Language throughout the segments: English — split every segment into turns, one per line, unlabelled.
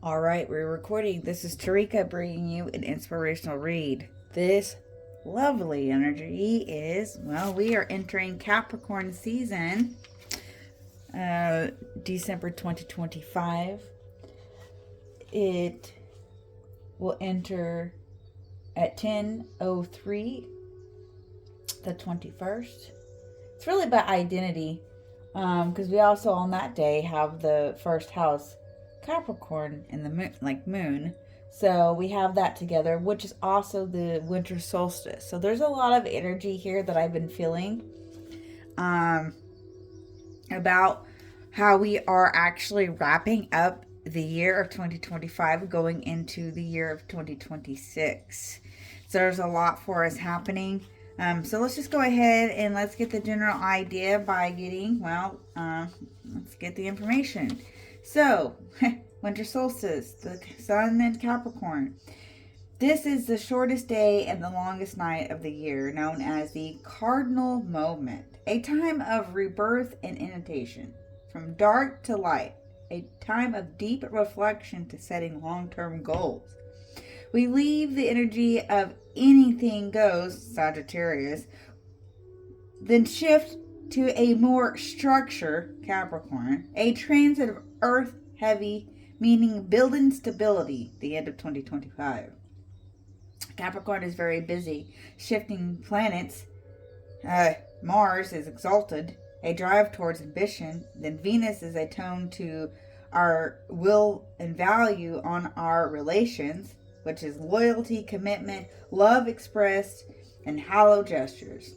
All right, we're recording. This is Tarika bringing you an inspirational read. This lovely energy is, well, we are entering Capricorn season, December 2025. It will enter at 10:03, the 21st. It's really about identity, because we also on that day have the first house Capricorn in the moon. So we have that together, which is also the winter solstice. So there's a lot of energy here that I've been feeling about how we are actually wrapping up the year of 2025 going into the year of 2026. So there's a lot for us happening. So let's just go ahead and let's get the general idea by getting, let's get the information. So, winter solstice, the sun in Capricorn. This is the shortest day and the longest night of the year, known as the cardinal moment, a time of rebirth and initiation, from dark to light, a time of deep reflection to setting long-term goals. We leave the energy of anything goes, Sagittarius, then shift to a more structure, Capricorn, a transit of earth heavy, meaning building stability, the end of 2025. Capricorn is very busy, shifting planets. Mars is exalted, a drive towards ambition. Then Venus is a tone to our will and value on our relations, which is loyalty, commitment, love expressed, and hollow gestures.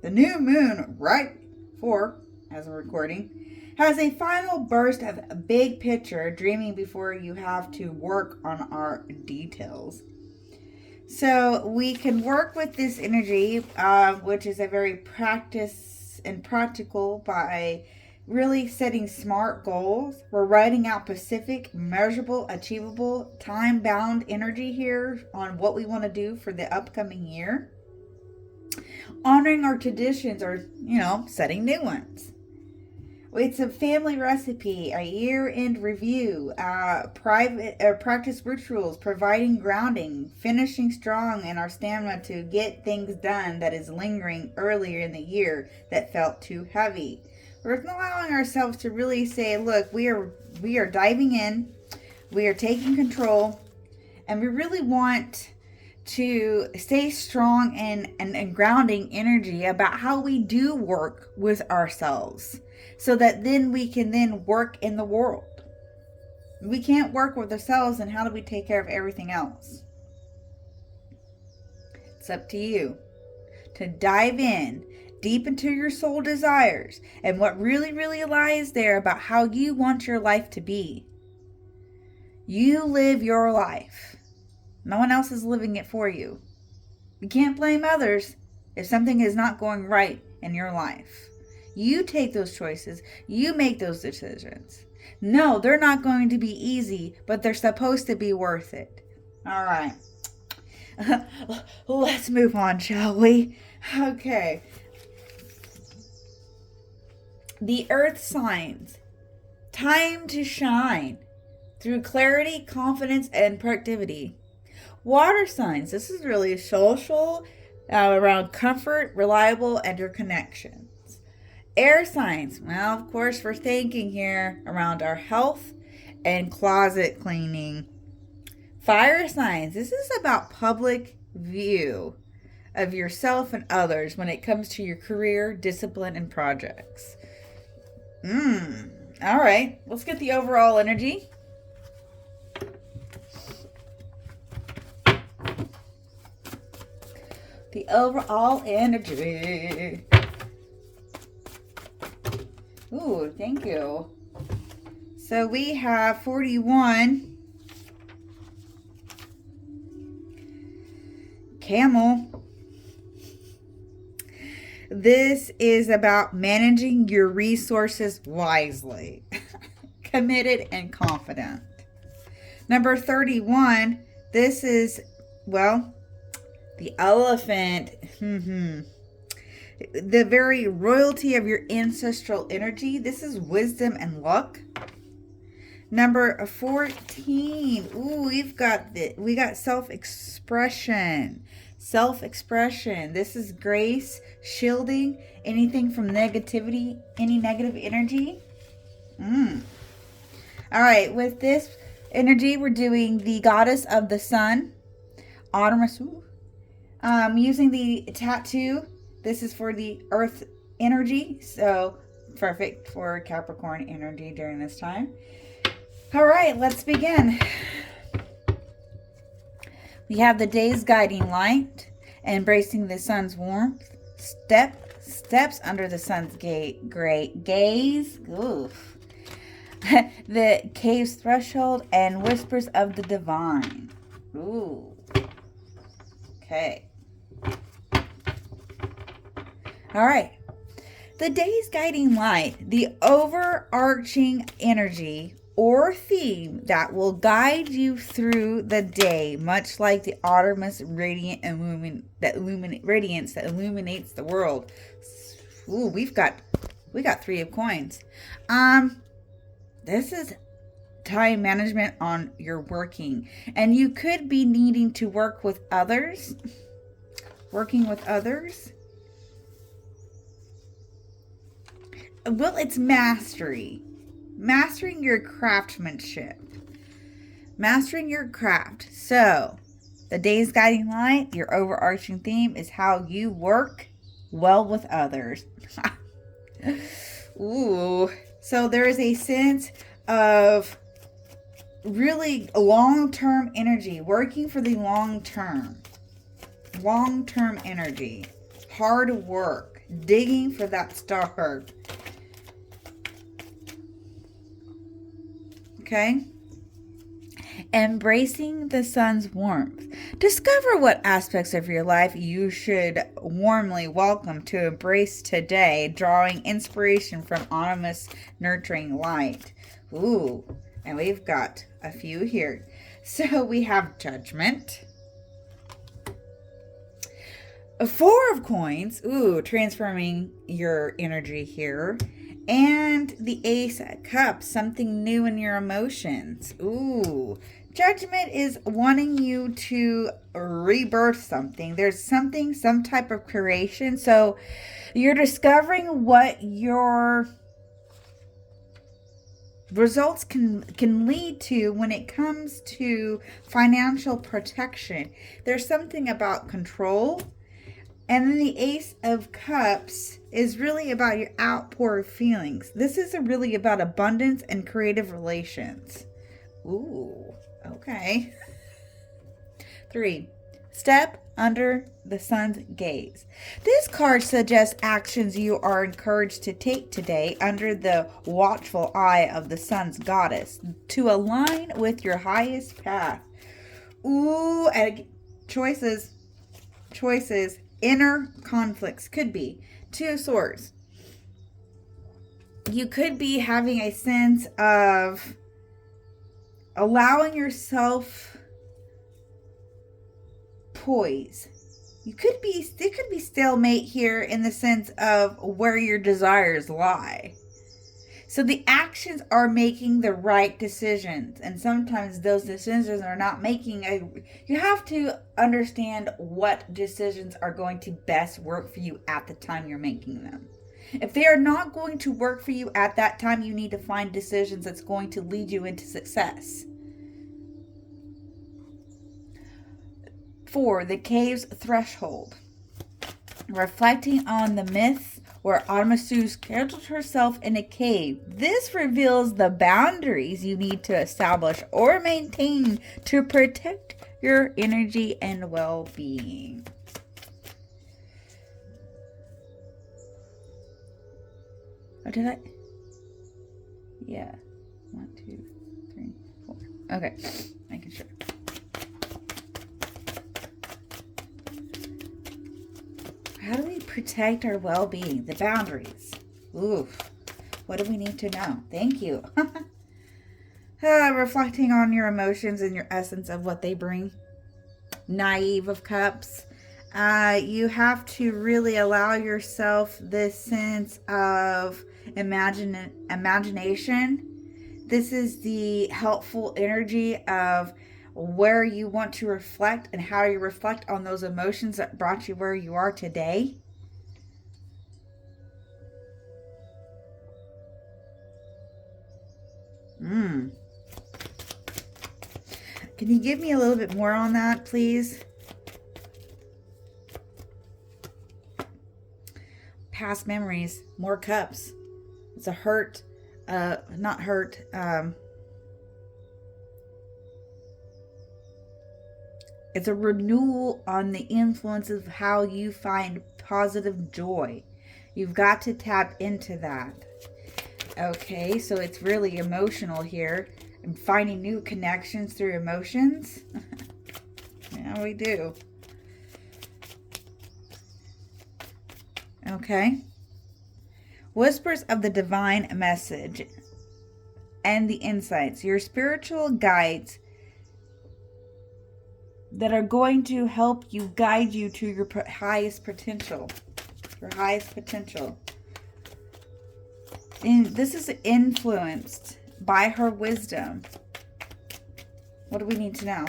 The new moon, right before, as we're recording, has a final burst of big picture, dreaming before you have to work on our details. So we can work with this energy, which is a very practice and practical by really setting smart goals. We're writing out specific, measurable, achievable, time-bound energy here on what we want to do for the upcoming year. Honoring our traditions or, setting new ones. It's a family recipe, a year-end review, practice rituals, providing grounding, finishing strong in our stamina to get things done that is lingering earlier in the year that felt too heavy. We're allowing ourselves to really say, look, we are diving in, we are taking control, and we really want to stay strong and grounding energy about how we do work with ourselves so that then we can then work in the world. We can't work with ourselves, and how do we take care of everything else? It's up to you to dive in deep into your soul desires and what really, really lies there about how you want your life to be. You live your life. No one else is living it for you. You can't blame others if something is not going right in your life. You take those choices. You make those decisions. No, they're not going to be easy, but they're supposed to be worth it. All right. Let's move on, shall we? Okay. The earth signs. Time to shine through clarity, confidence, and productivity. Water signs. This is really social, around comfort, reliable, and your connections. Air signs. Well, of course, we're thinking here around our health and closet cleaning. Fire signs. This is about public view of yourself and others when it comes to your career, discipline, and projects. All right. Let's get the overall energy. The overall energy. Ooh, thank you. So we have 41. Camel. This is about managing your resources wisely. Committed and confident. Number 31. This is, the elephant. The very royalty of your ancestral energy. This is wisdom and luck. Number 14. Ooh, we got self-expression. Self-expression. This is grace, shielding anything from negativity, any negative energy. All right, with this energy, we're doing the goddess of the sun, Artemis. Using the tattoo. This is for the earth energy, so perfect for Capricorn energy during this time. All right, let's begin. We have the day's guiding light, embracing the sun's warmth, steps under the sun's gaze. Oof. The cave's threshold and whispers of the divine. Ooh. Okay. All right. The day's guiding light, the overarching energy or theme that will guide you through the day, much like the Artemis radiant radiance that illuminates the world. Ooh, we got 3 of coins. This is time management on your working, and you could be needing to work with others. Working with others. Well, it's mastery. Mastering your craftsmanship. Mastering your craft. So, the day's guiding light, your overarching theme is how you work well with others. Ooh. So, there is a sense of really long-term energy. Working for the long term. Long-term energy. Hard work. Digging for that star. Okay? Embracing the sun's warmth. Discover what aspects of your life you should warmly welcome to embrace today, drawing inspiration from Artemis nurturing light. Ooh, and we've got a few here. So we have judgment. 4 of coins. Ooh, transforming your energy here. And the Ace of Cups, something new in your emotions. Ooh, judgment is wanting you to rebirth something. There's something, some type of creation. So you're discovering what your results can lead to when it comes to financial protection. There's something about control. And then the Ace of Cups is really about your outpour feelings. This is really about abundance and creative relations. Ooh, okay. 3, step under the sun's gaze. This card suggests actions you are encouraged to take today under the watchful eye of the sun's goddess to align with your highest path. Ooh, and choices. Inner conflicts could be 2 of Swords. You could be having a sense of allowing yourself poise. There could be stalemate here in the sense of where your desires lie. So the actions are making the right decisions. And sometimes those decisions are not you have to understand what decisions are going to best work for you at the time you're making them. If they are not going to work for you at that time, you need to find decisions that's going to lead you into success. 4, the cave's threshold. Reflecting on the myth where Artemis scheduled herself in a cave. This reveals the boundaries you need to establish or maintain to protect your energy and well-being. Oh, did I? Yeah. 1, 2, 3, 4. Okay. Making sure. How do we protect our well-being? The boundaries. Oof. What do we need to know? Thank you. Reflecting on your emotions and your essence of what they bring. Naive of Cups. You have to really allow yourself this sense of imagination This is the helpful energy of where you want to reflect and how you reflect on those emotions that brought you where you are today. Can you give me a little bit more on that, please? Past memories, more cups. It's a hurt, not hurt. It's a renewal on the influence of how you find positive joy. You've got to tap into that. Okay, so it's really emotional here. And finding new connections through emotions. Yeah, we do. Okay. Whispers of the divine message and the insights. Your spiritual guides that are going to help you, guide you to your highest potential. Your highest potential. And this is influenced by her wisdom. What do we need to know?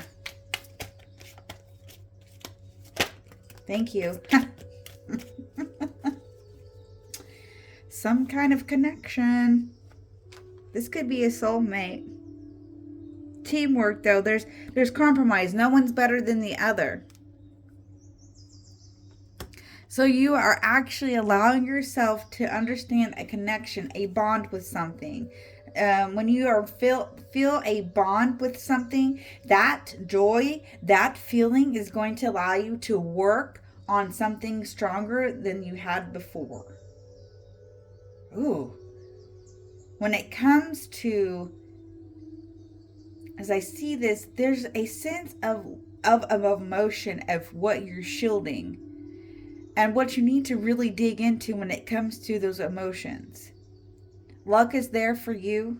Thank you. Some kind of connection. This could be a soulmate. Teamwork, though. There's compromise. No one's better than the other. So you are actually allowing yourself to understand a connection, a bond with something. When you are feel a bond with something, that joy, that feeling is going to allow you to work on something stronger than you had before. Ooh. When it comes to, as I see this, there's a sense of emotion of what you're shielding and what you need to really dig into when it comes to those emotions. Luck is there for you.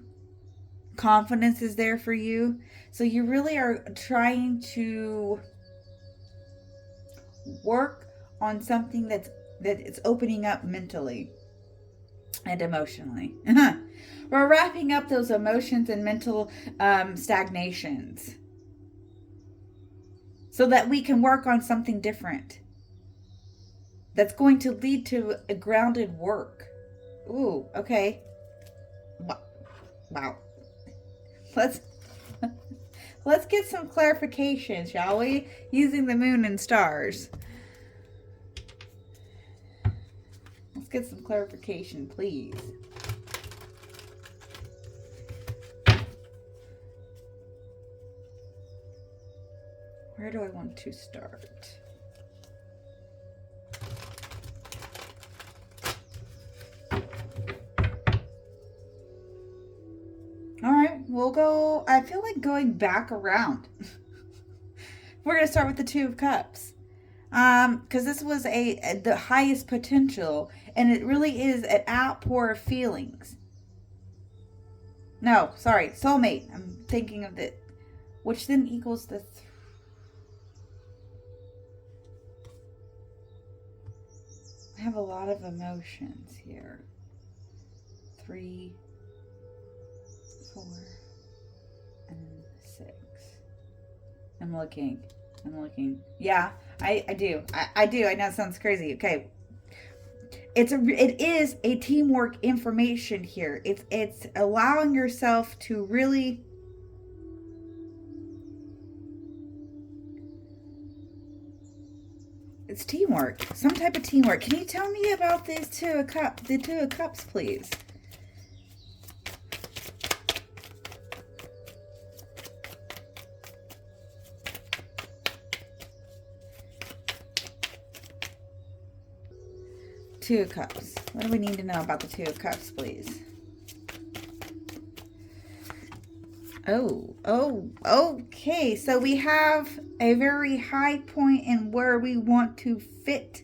Confidence is there for you. So you really are trying to work on something that it's opening up mentally and emotionally. We're wrapping up those emotions and mental stagnations so that we can work on something different that's going to lead to a grounded work. Ooh, okay. Wow. Let's get some clarification, shall we? Using the moon and stars. Let's get some clarification, please. Where do I want to start? All right, we'll go. I feel like going back around. We're going to start with the Two of Cups. Because this was the highest potential, and it really is an outpour of feelings. No, sorry, soulmate. I'm thinking of it, which then equals the. I have a lot of emotions here. 3, 4, and 6. I'm looking. Yeah, I do. I do. I know it sounds crazy. Okay. It is a teamwork information here. It's allowing yourself to really it's teamwork. Some type of teamwork. Can you tell me about the Two of Cups, please? Two of Cups. What do we need to know about the Two of Cups, please? Oh, okay. So we have a very high point in where we want to fit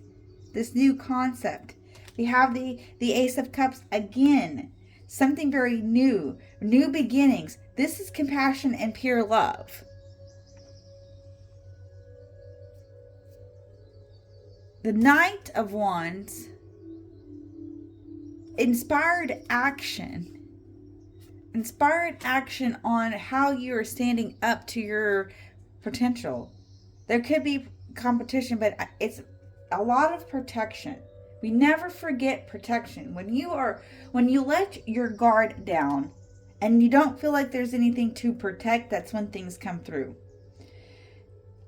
this new concept. We have the Ace of Cups again. Something very new. New beginnings. This is compassion and pure love. The Knight of Wands. Inspired action. inspired action on how you are standing up to your potential. There could be competition, but it's a lot of protection. We never forget protection. When you let your guard down and you don't feel like there's anything to protect, that's when things come through.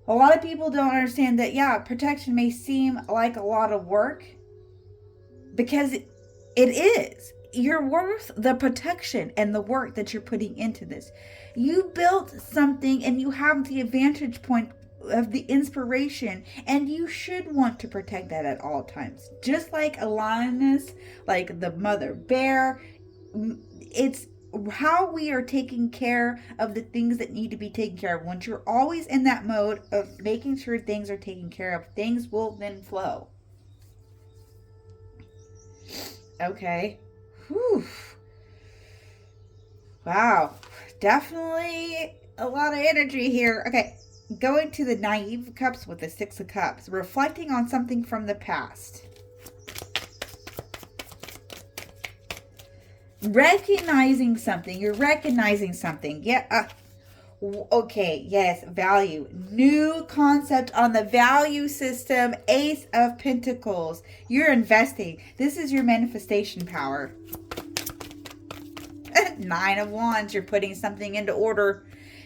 A lot of people don't understand that, yeah, protection may seem like a lot of work because it is. You're worth the protection and the work that you're putting into this. You built something and you have the advantage point of the inspiration, and you should want to protect that at all times. Just like a lioness, like the mother bear, it's how we are taking care of the things that need to be taken care of. Once you're always in that mode of making sure things are taken care of, things will then flow. Okay. Whew. Wow. Definitely a lot of energy here. Okay. Going to the naive cups with the 6 of cups. Reflecting on something from the past. Recognizing something. You're recognizing something. Yeah. Okay. Yes. Value. New concept on the value system. Ace of Pentacles. You're investing. This is your manifestation power. 9 of Wands. You're putting something into order.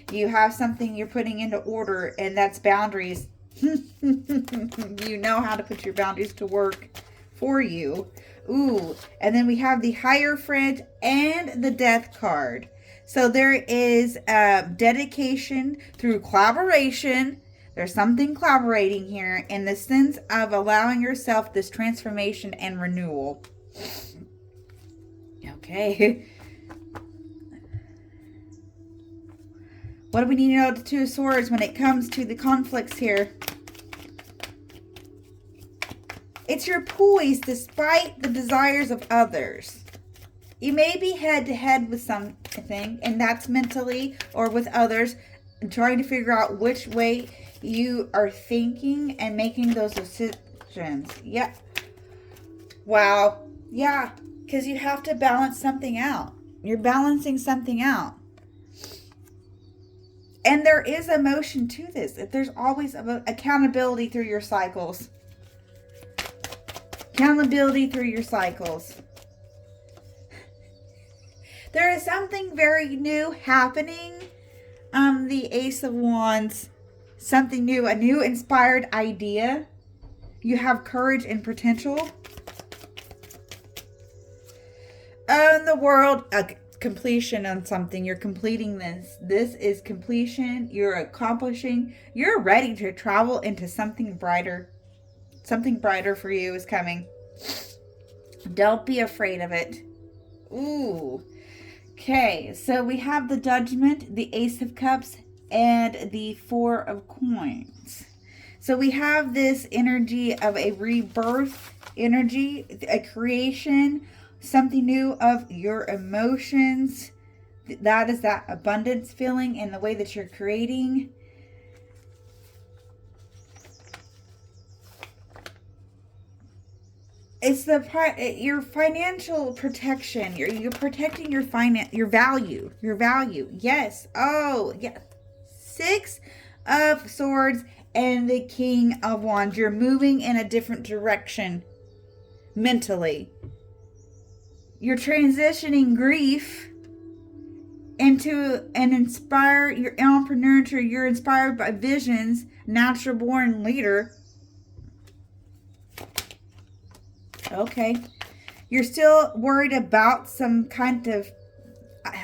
You have something you're putting into order, and that's boundaries. You know how to put your boundaries to work for you. Ooh, and then we have the Hierophant and the Death card. So there is dedication through collaboration. There's something collaborating here in the sense of allowing yourself this transformation and renewal. Okay. What do we need to know the 2 of Swords when it comes to the conflicts here? It's your poise despite the desires of others. You may be head to head with something, and that's mentally or with others, trying to figure out which way you are thinking and making those decisions. Yeah. Wow. Yeah. Because you have to balance something out. You're balancing something out. And there is emotion to this. There's always accountability through your cycles. Accountability through your cycles. There is something very new happening. The Ace of Wands. Something new. A new inspired idea. You have courage and potential. The World. Completion on something. You're completing this. This is completion. You're accomplishing. You're ready to travel into something brighter. Something brighter for you is coming. Don't be afraid of it. Ooh. Okay, so we have the Judgment, the Ace of Cups, and the 4 of Coins. So we have this energy of a rebirth energy, a creation, something new of your emotions. That is that abundance feeling in the way that you're creating. It's your financial protection. You're protecting your value. Yes. Oh, yeah. 6 of Swords and the King of Wands. You're moving in a different direction mentally. You're transitioning grief into an inspire your entrepreneur. You're inspired by visions, natural born leader. Okay. You're still worried about some kind of,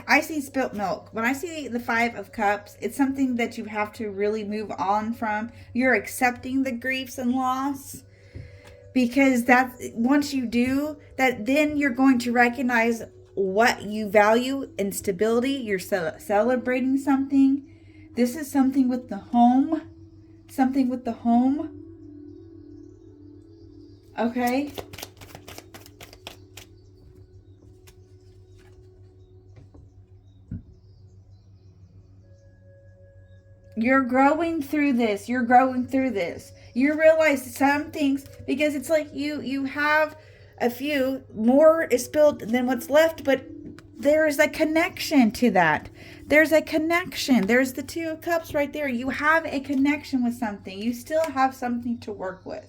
I see spilt milk. When I see the 5 of Cups, it's something that you have to really move on from. You're accepting the griefs and loss. Because once you do that, then you're going to recognize what you value in stability. You're celebrating something. This is something with the home. Something with the home. Okay. You're growing through this. You're growing through this. You realize some things, because it's like you have a few more is spilled than what's left, but there's a connection to that. There's a connection. There's the Two of Cups right there. You have a connection with something. You still have something to work with.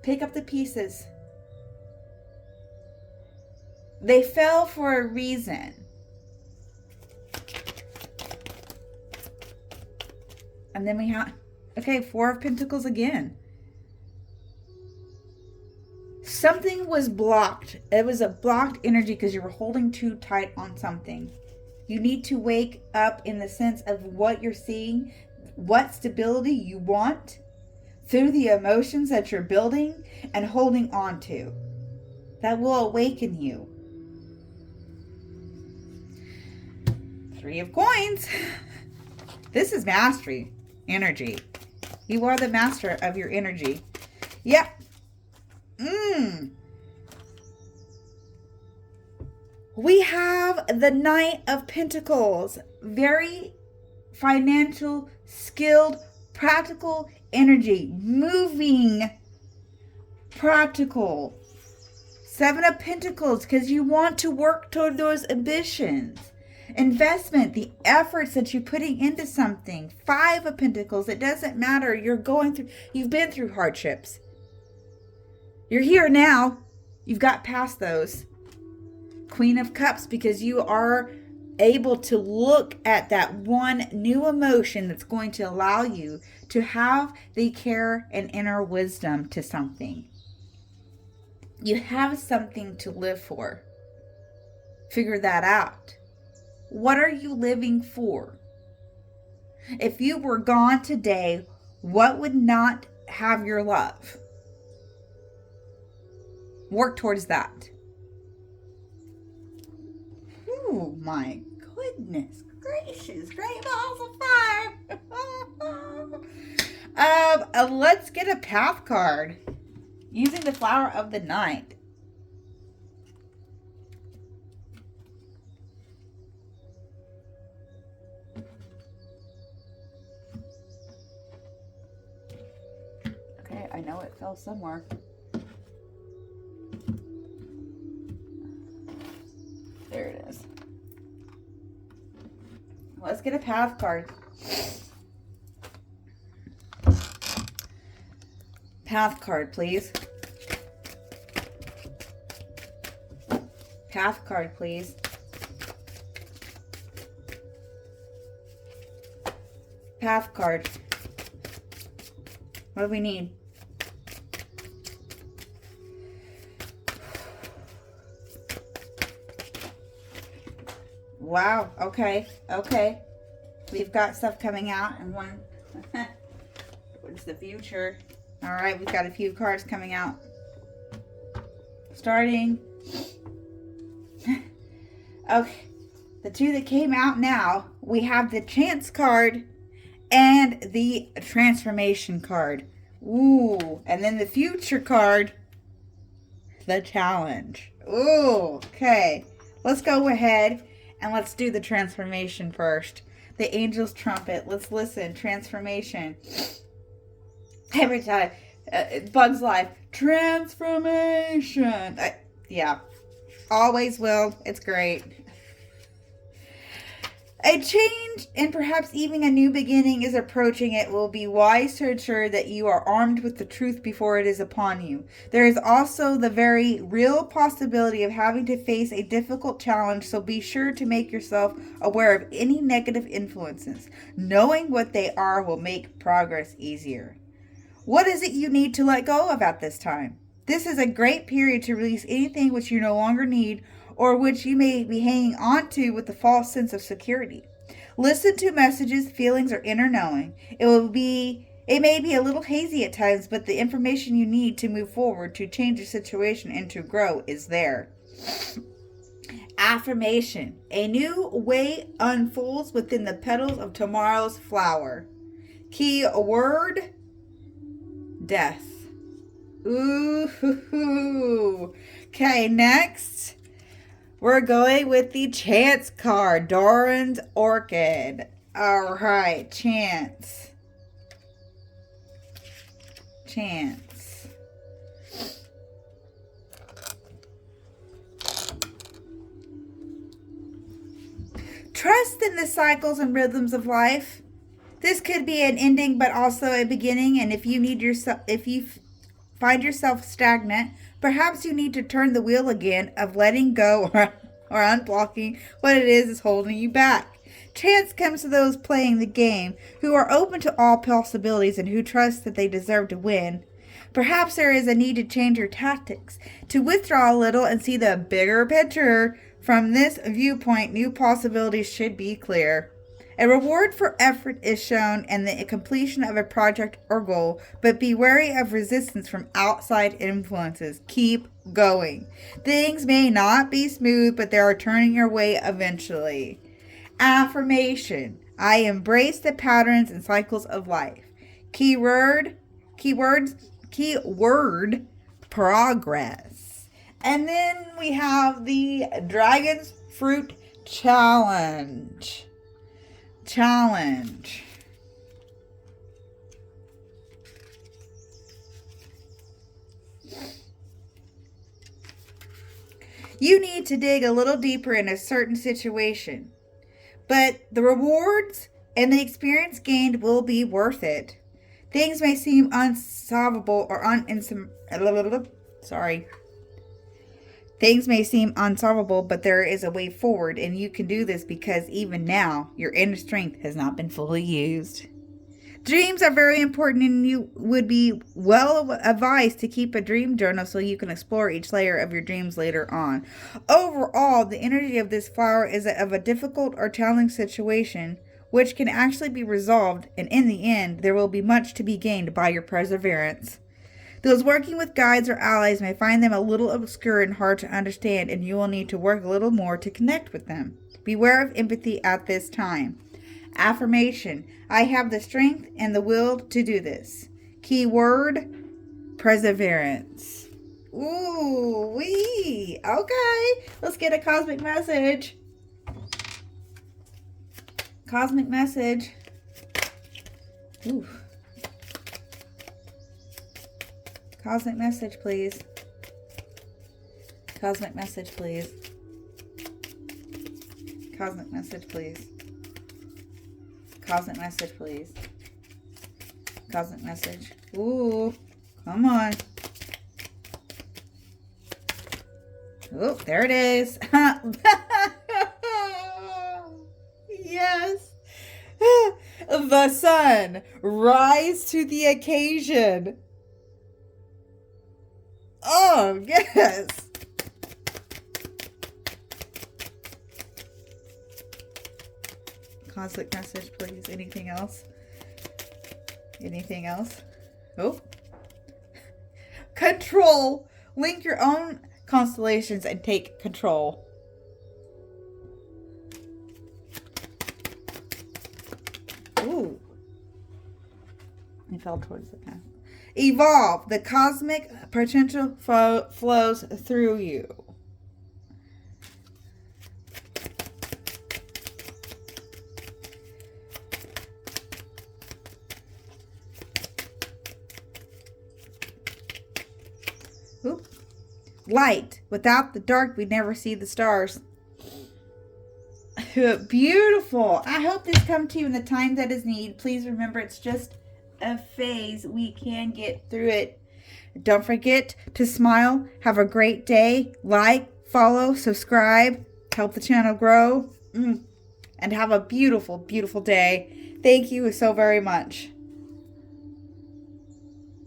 Pick up the pieces. They fell for a reason. And then we have, okay, Four of Pentacles again. Something was blocked. It was a blocked energy because you were holding too tight on something. You need to wake up in the sense of what you're seeing, what stability you want through the emotions that you're building and holding on to. That will awaken you. Three of Coins. This is mastery energy. You are the master of your energy. Yep. We have the Knight of Pentacles. Very financial, skilled, practical energy. Moving. Practical. Seven of Pentacles, because you want to work toward those ambitions. Investment, the efforts that you're putting into something. Five of Pentacles, it doesn't matter. You've been through hardships. You're here now. You've got past those. Queen of Cups, because you are able to look at that one new emotion that's going to allow you to have the care and inner wisdom to something. You have something to live for. Figure that out. What are you living for? If you were gone today, what would not have your love? Work towards that. Oh my goodness gracious. Great balls of fire. Let's get a path card. Using the Flower of the Night. Okay, I know it fell somewhere. There it is. Let's get a path card. Path card, please. Path card, please. Path card. What do we need? Wow. Okay. Okay. We've got stuff coming out and one. What's the future? All right. We've got a few cards coming out. Starting. Okay. The two that came out now, we have the Chance card and the Transformation card. Ooh. And then the Future card, the Challenge. Ooh. Okay. Let's go ahead and let's do the Transformation first. The Angel's Trumpet. Let's listen. Transformation. Every time. Bug's Life. Transformation. Yeah. Always will. It's great. A change and perhaps even a new beginning is approaching. It will be wise to ensure that you are armed with the truth before it is upon you. There is also the very real possibility of having to face a difficult challenge, so be sure to make yourself aware of any negative influences. Knowing what they are will make progress easier. What is it you need to let go of at this time? This is a great period to release anything which you no longer need or which you may be hanging on to with a false sense of security. Listen to messages, feelings, or inner knowing. It may be a little hazy at times, but the information you need to move forward, to change your situation, and to grow is there. Affirmation. A new way unfolds within the petals of tomorrow's flower. Key word, death. Ooh. Okay, next. We're going with the Chance card, Doran's Orchid. All right, Chance. Chance. Trust in the cycles and rhythms of life. This could be an ending, but also a beginning. And if you find yourself stagnant, perhaps you need to turn the wheel again of letting go or unblocking what it is holding you back. Chance comes to those playing the game who are open to all possibilities and who trust that they deserve to win. Perhaps there is a need to change your tactics, to withdraw a little and see the bigger picture. From this viewpoint, new possibilities should be clear. A reward for effort is shown in the completion of a project or goal, but be wary of resistance from outside influences. Keep going. Things may not be smooth, but they are turning your way eventually. Affirmation. I embrace the patterns and cycles of life. Keyword, progress. And then we have the Dragon's Fruit Challenge. You need to dig a little deeper in a certain situation, but the rewards and the experience gained will be worth it. Things may seem unsolvable or Things may seem unsolvable, but there is a way forward, and you can do this because even now, your inner strength has not been fully used. Dreams are very important, and you would be well advised to keep a dream journal so you can explore each layer of your dreams later on. Overall, the energy of this flower is of a difficult or challenging situation, which can actually be resolved, and in the end, there will be much to be gained by your perseverance. Those working with guides or allies may find them a little obscure and hard to understand, and you will need to work a little more to connect with them. Beware of empathy at this time. Affirmation. I have the strength and the will to do this. Keyword, perseverance. Ooh, wee. Okay, let's get a cosmic message. Cosmic message. Ooh. Cosmic message, please. Cosmic message, please. Cosmic message, please. Cosmic message, please. Cosmic message. Ooh, come on. Oh, there it is. Yes. The sun. Rise to the occasion. Oh, yes. Cosmic message, please. Anything else? Anything else? Oh. Control. Link your own constellations and take control. Ooh. I fell towards the path. Evolve. The cosmic potential flows through you. Oop. Light. Without the dark, we'd never see the stars. Beautiful. I hope this comes to you in the time that is needed. Please remember, it's just a phase. We can get through it. Don't forget to smile. Have a great day. Like, follow, subscribe, help the channel grow, and have a beautiful, beautiful day. Thank you so very much.